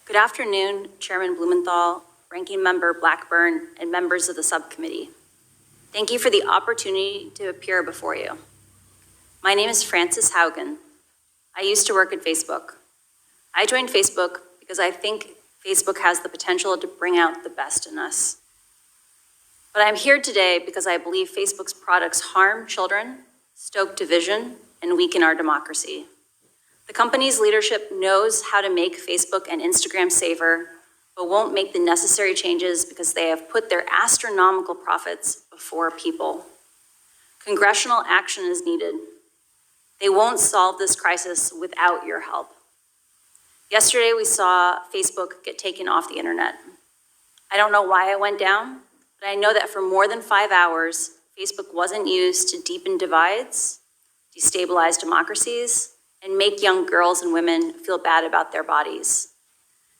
Good afternoon, Chairman Blumenthal, Ranking Member Blackburn, and members of the subcommittee. Thank you for the opportunity to appear before you. My name is Frances Haugen. I used to work at Facebook. I joined Facebook because I think Facebook has the potential to bring out the best in us. But I'm here today because I believe Facebook's products harm children, stoke division, and weaken our democracy. The company's leadership knows how to make Facebook and Instagram safer, but won't make the necessary changes because they have put their astronomical profits before people. Congressional action is needed. They won't solve this crisis without your help. Yesterday, we saw Facebook get taken off the internet. I don't know why it went down, but I know that for more than 5 hours, Facebook wasn't used to deepen divides, destabilize democracies, and make young girls and women feel bad about their bodies.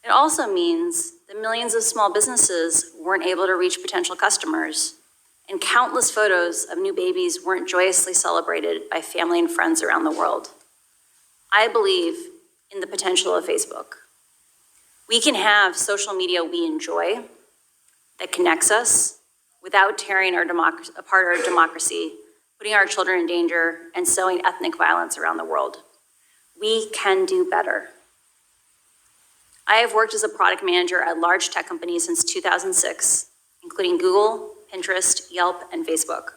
It also means that millions of small businesses weren't able to reach potential customers, and countless photos of new babies weren't joyously celebrated by family and friends around the world. I believe in the potential of Facebook. We can have social media we enjoy that connects us without tearing apart our democracy, putting our children in danger, and sowing ethnic violence around the world. We can do better. I have worked as a product manager at large tech companies since 2006, including Google, Pinterest, Yelp, and Facebook.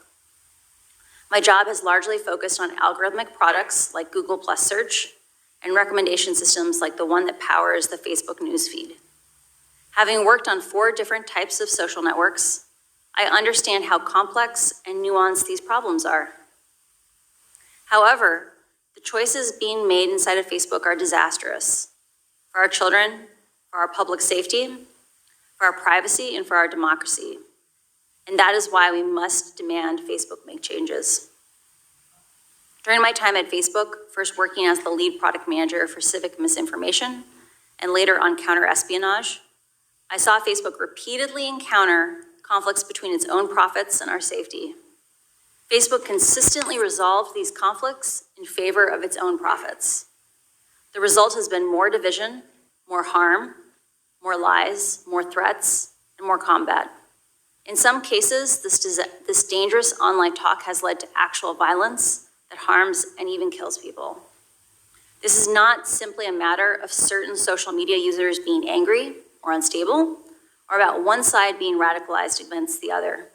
My job has largely focused on algorithmic products like Google Plus Search and recommendation systems like the one that powers the Facebook newsfeed. Having worked on 4 different types of social networks, I understand how complex and nuanced these problems are. However, the choices being made inside of Facebook are disastrous for our children, for our public safety, for our privacy, and for our democracy. And that is why we must demand Facebook make changes. During my time at Facebook, first working as the lead product manager for civic misinformation, and later on counter-espionage, I saw Facebook repeatedly encounter conflicts between its own profits and our safety. Facebook consistently resolved these conflicts in favor of its own profits. The result has been more division, more harm, more lies, more threats, and more combat. In some cases, this dangerous online talk has led to actual violence that harms and even kills people. This is not simply a matter of certain social media users being angry or unstable, or about one side being radicalized against the other.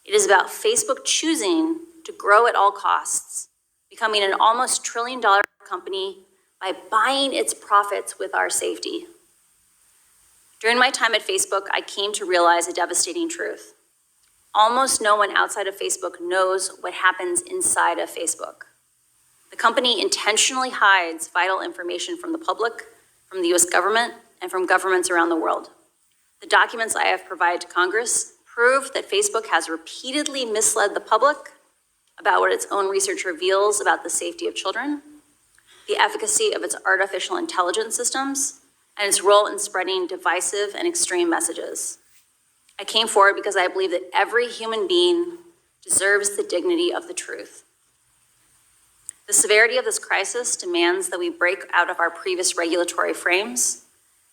It is about Facebook choosing to grow at all costs, becoming an almost $1 trillion company by buying its profits with our safety. During my time at Facebook, I came to realize a devastating truth. Almost no one outside of Facebook knows what happens inside of Facebook. The company intentionally hides vital information from the public, from the US government, and from governments around the world. The documents I have provided to Congress prove that Facebook has repeatedly misled the public about what its own research reveals about the safety of children, the efficacy of its artificial intelligence systems, and its role in spreading divisive and extreme messages. I came forward because I believe that every human being deserves the dignity of the truth. The severity of this crisis demands that we break out of our previous regulatory frames.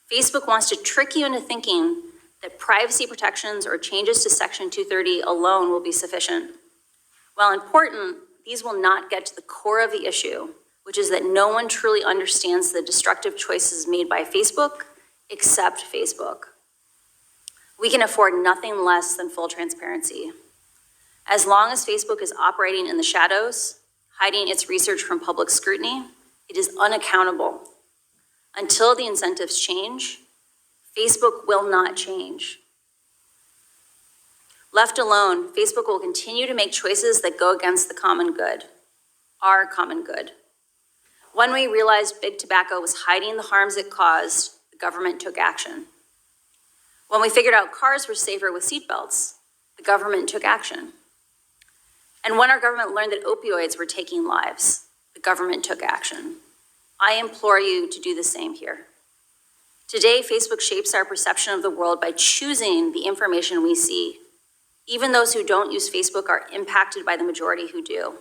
Facebook wants to trick you into thinking that privacy protections or changes to Section 230 alone will be sufficient. While important, these will not get to the core of the issue, which is that no one truly understands the destructive choices made by Facebook except Facebook. We can afford nothing less than full transparency. As long as Facebook is operating in the shadows, hiding its research from public scrutiny, it is unaccountable. Until the incentives change, Facebook will not change. Left alone, Facebook will continue to make choices that go against the common good, our common good. When we realized big tobacco was hiding the harms it caused, the government took action. When we figured out cars were safer with seatbelts, the government took action. And when our government learned that opioids were taking lives, the government took action. I implore you to do the same here. Today, Facebook shapes our perception of the world by choosing the information we see. Even those who don't use Facebook are impacted by the majority who do.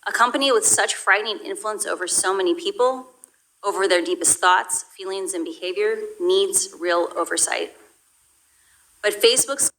A company with such frightening influence over so many people over their deepest thoughts, feelings, and behavior needs real oversight. But Facebook's